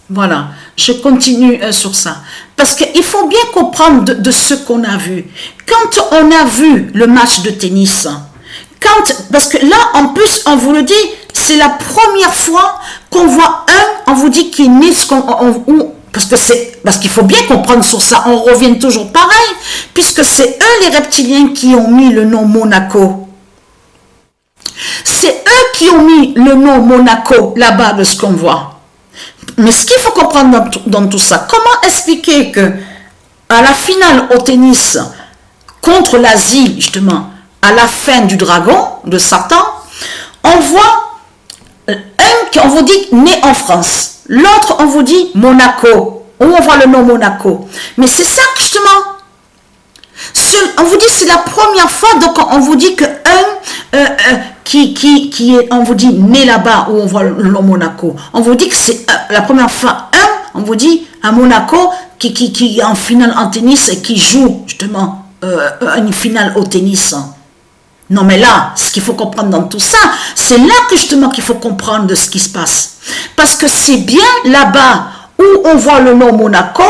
Voilà, je continue sur ça. Parce qu'il faut bien comprendre de ce qu'on a vu. Quand on a vu le match de tennis, parce que là, en plus, on vous le dit, c'est la première fois qu'on voit on vous dit qu'il est né, parce qu'il faut bien comprendre sur ça, on revient toujours pareil, puisque c'est eux les reptiliens qui ont mis le nom Monaco. C'est eux qui ont mis le nom Monaco là-bas de ce qu'on voit. Mais ce qu'il faut comprendre dans tout ça, comment expliquer que à la finale au tennis contre l'Asie, justement, à la fin du dragon, de Satan, on voit on vous dit né en France, l'autre on vous dit Monaco, où on voit le nom Monaco. Mais c'est ça justement, on vous dit c'est la première fois, donc on vous dit que qui est, on vous dit né là-bas où on voit le nom Monaco. On vous dit que c'est la première fois on vous dit à Monaco qui est en finale en tennis et qui joue justement une finale au tennis. Non mais là, ce qu'il faut comprendre dans tout ça, c'est là que justement qu'il faut comprendre de ce qui se passe. Parce que c'est bien là-bas où on voit le nom Monaco,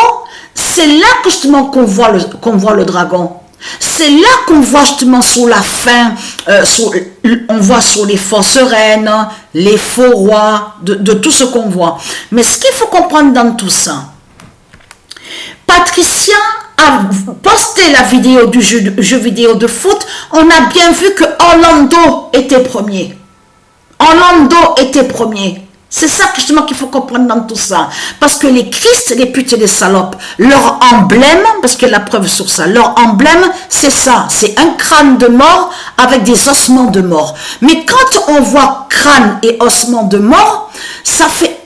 c'est là que justement qu'on voit le dragon. C'est là qu'on voit justement sur la fin, on voit sur les fausses reines, les faux rois, de tout ce qu'on voit. Mais ce qu'il faut comprendre dans tout ça, Patricia a posté la vidéo du jeu vidéo de foot, on a bien vu que Orlando était premier. Orlando était premier. C'est ça justement qu'il faut comprendre dans tout ça. Parce que les Christ, les putes et les salopes, leur emblème, parce qu'il y a la preuve sur ça, leur emblème, c'est ça. C'est un crâne de mort avec des ossements de mort. Mais quand on voit crâne et ossements de mort, ça fait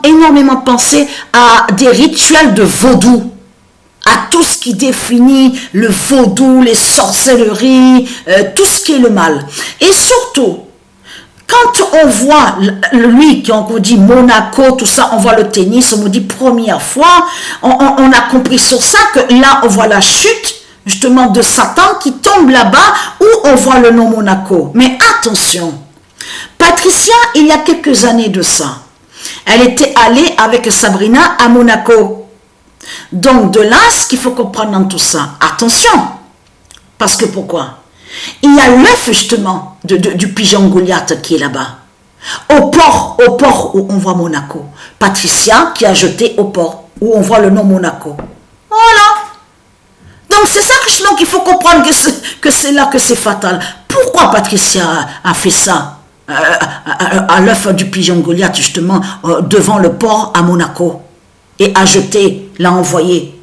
énormément penser à des rituels de vaudou. À tout ce qui définit le vaudou, les sorcelleries, tout ce qui est le mal. Et surtout, quand on voit lui, qui on vous dit Monaco, tout ça, on voit le tennis, on vous dit première fois, on a compris sur ça que là, on voit la chute, justement, de Satan qui tombe là-bas, où on voit le nom Monaco. Mais attention, Patricia, il y a quelques années de ça, elle était allée avec Sabrina à Monaco. Donc de là, ce qu'il faut comprendre dans tout ça, attention, parce que pourquoi? Il y a l'œuf justement du pigeon Goliath qui est là-bas, au port où on voit Monaco. Patricia qui a jeté au port où on voit le nom Monaco. Voilà. Donc c'est ça justement qu'il faut comprendre que c'est là que c'est fatal. Pourquoi Patricia a fait ça à l'œuf du pigeon Goliath justement devant le port à Monaco? Et l'a envoyé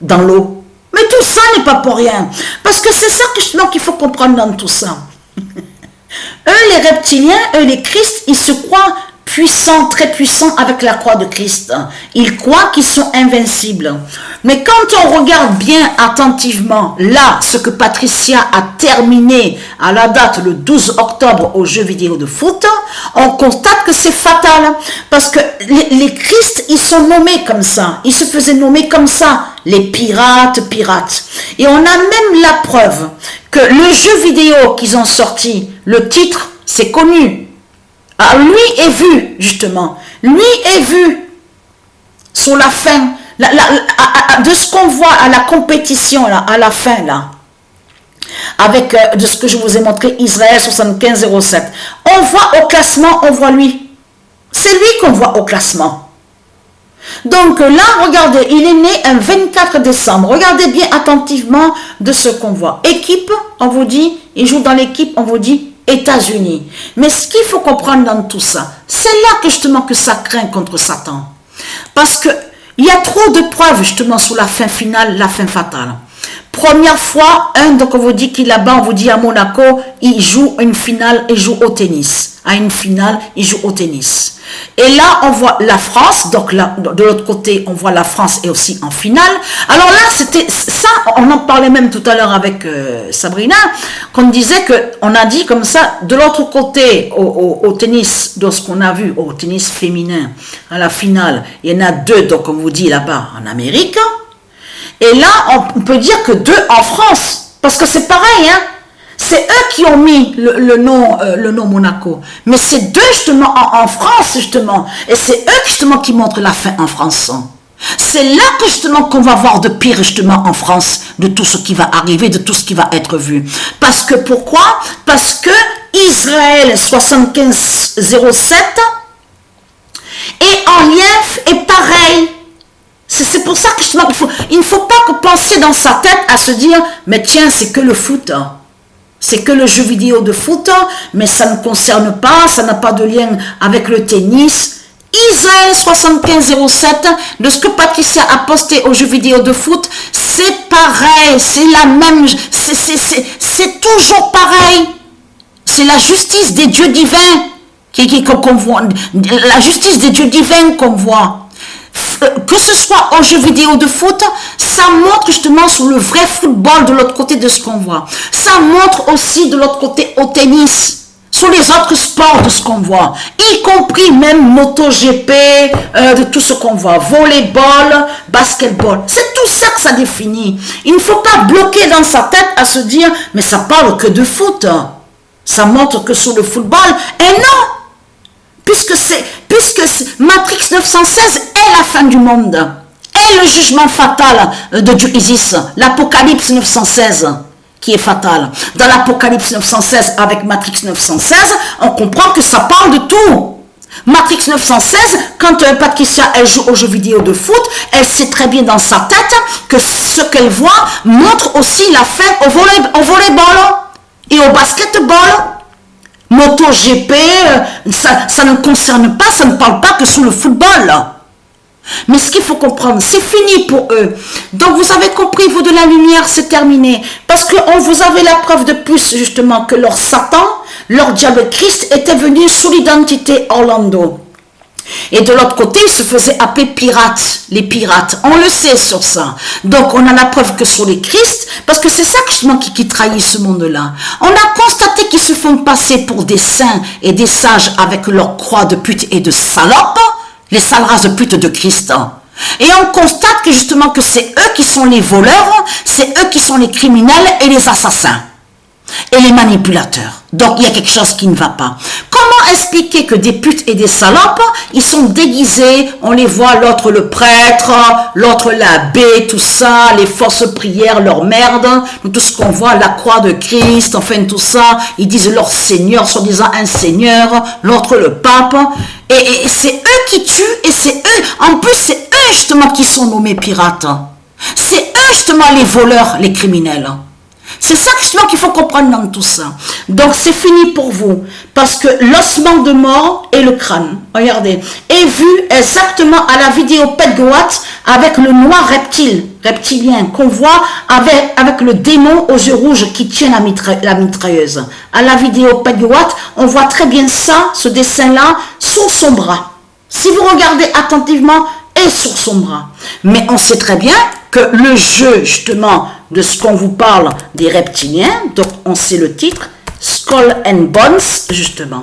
dans l'eau. Mais tout ça n'est pas pour rien. Parce que c'est ça qu'il faut comprendre dans tout ça. Eux, les reptiliens, eux, les Christ, ils se croient puissants, très puissants avec la croix de Christ. Ils croient qu'ils sont invincibles. Mais quand on regarde bien attentivement, là, ce que Patricia a terminé à la date le 12 octobre au jeu vidéo de foot, on constate que c'est fatal. Parce que les Christ, ils sont nommés comme ça. Ils se faisaient nommer comme ça. Les pirates. Et on a même la preuve que le jeu vidéo qu'ils ont sorti, le titre, c'est connu. Ah, lui est vu, justement. Lui est vu sur la fin. De ce qu'on voit à la compétition, là, à la fin, là. Avec de ce que je vous ai montré, Israël 75-07. On voit au classement, on voit lui. C'est lui qu'on voit au classement. Donc là, regardez, il est né un 24 décembre. Regardez bien attentivement de ce qu'on voit. Équipe, on vous dit, il joue dans l'équipe, on vous dit États-Unis. Mais ce qu'il faut comprendre dans tout ça, c'est là que justement que ça craint contre Satan. Parce que il y a trop de preuves justement sur la fin finale, la fin fatale. Première fois, donc on vous dit qu'il là-bas, on vous dit à Monaco, il joue une finale, il joue au tennis. À une finale, il joue au tennis. Et là, on voit la France, donc là, de l'autre côté, on voit la France et aussi en finale. Alors là, c'était ça, on en parlait même tout à l'heure avec Sabrina, qu'on disait on a dit comme ça, de l'autre côté, au tennis, de ce qu'on a vu, au tennis féminin, à la finale, il y en a 2, donc on vous dit là-bas, en Amérique. Et là, on peut dire que 2 en France, parce que c'est pareil, hein. C'est eux qui ont mis le nom Monaco. Mais c'est d'eux justement en France justement. Et c'est eux justement qui montrent la fin en France. C'est là que justement qu'on va voir de pire justement en France, de tout ce qui va arriver, de tout ce qui va être vu. Parce que pourquoi? Parce que Israël 7507 et en lien est pareil. C'est pour ça que justement il ne faut pas que penser dans sa tête à se dire mais tiens c'est que le foot. C'est que le jeu vidéo de foot, mais ça ne concerne pas, ça n'a pas de lien avec le tennis. Israël 7507, de ce que Patricia a posté aux jeux vidéo de foot, c'est pareil, c'est la même, c'est toujours pareil. C'est la justice des dieux divins qu'on voit, la justice des dieux divins qu'on voit. Que ce soit aux jeux vidéo de foot, ça montre justement sur le vrai football de l'autre côté de ce qu'on voit. Ça montre aussi de l'autre côté au tennis, sur les autres sports de ce qu'on voit, y compris même MotoGP, de tout ce qu'on voit, volleyball, basketball. C'est tout ça que ça définit. Il ne faut pas bloquer dans sa tête à se dire, mais ça parle que de foot. Ça montre que sur le football. Et non! Puisque Matrix 916 est la fin du monde, est le jugement fatal de Dieu Isis, l'Apocalypse 916 qui est fatal. Dans l'Apocalypse 916 avec Matrix 916, on comprend que ça parle de tout. Matrix 916, quand Patricia elle joue aux jeux vidéo de foot, elle sait très bien dans sa tête que ce qu'elle voit montre aussi la fin au volleyball et au basketball. MotoGP, ça ne concerne pas, ça ne parle pas que sur le football. Mais ce qu'il faut comprendre, c'est fini pour eux. Donc vous avez compris, vous de la lumière, c'est terminé. Parce que vous avez la preuve de plus, justement, que leur Satan, leur diable Christ, était venu sous l'identité Orlando. Et de l'autre côté, ils se faisaient appeler pirates, les pirates. On le sait sur ça. Donc, on a la preuve que sur les Christ, parce que c'est ça justement qui trahit ce monde-là. On a constaté qu'ils se font passer pour des saints et des sages avec leur croix de pute et de salopes, les sales races de pute de Christ. Et on constate que justement que c'est eux qui sont les voleurs, c'est eux qui sont les criminels et les assassins. Et les manipulateurs. Donc, il y a quelque chose qui ne va pas. Comment expliquer que des putes et des salopes, ils sont déguisés, on les voit, l'autre le prêtre, l'autre l'abbé, tout ça, les fausses prières, leur merde, tout ce qu'on voit, la croix de Christ, enfin tout ça, ils disent leur Seigneur, soi-disant un Seigneur, l'autre le pape, et c'est eux qui tuent, et c'est eux, en plus c'est eux justement qui sont nommés pirates. C'est eux justement les voleurs, les criminels. C'est ça justement qu'il faut comprendre dans tout ça. Donc c'est fini pour vous. Parce que l'ossement de mort et le crâne, regardez, est vu exactement à la vidéo Pedgoat avec le noir reptilien qu'on voit avec le démon aux yeux rouges qui tient la mitrailleuse. À la vidéo Pedgoat, on voit très bien ça, ce dessin-là, sur son bras. Si vous regardez attentivement, et sur son bras. Mais on sait très bien que le jeu, justement, de ce qu'on vous parle des reptiliens, donc on sait le titre, Skull and Bones, justement.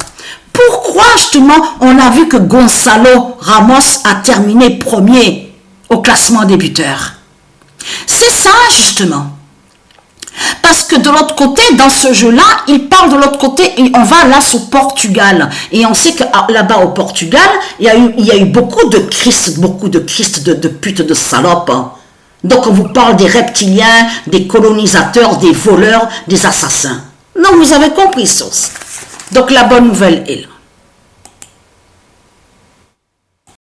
Pourquoi, justement, on a vu que Gonzalo Ramos a terminé premier au classement des buteurs? C'est ça, justement. Parce que de l'autre côté, dans ce jeu-là, il parle de l'autre côté, et on va là sur Portugal. Et on sait que là-bas au Portugal, il y a eu beaucoup de Christ, de putes, de salopes. Donc on vous parle des reptiliens, des colonisateurs, des voleurs, des assassins. Donc vous avez compris ça. Donc la bonne nouvelle est là.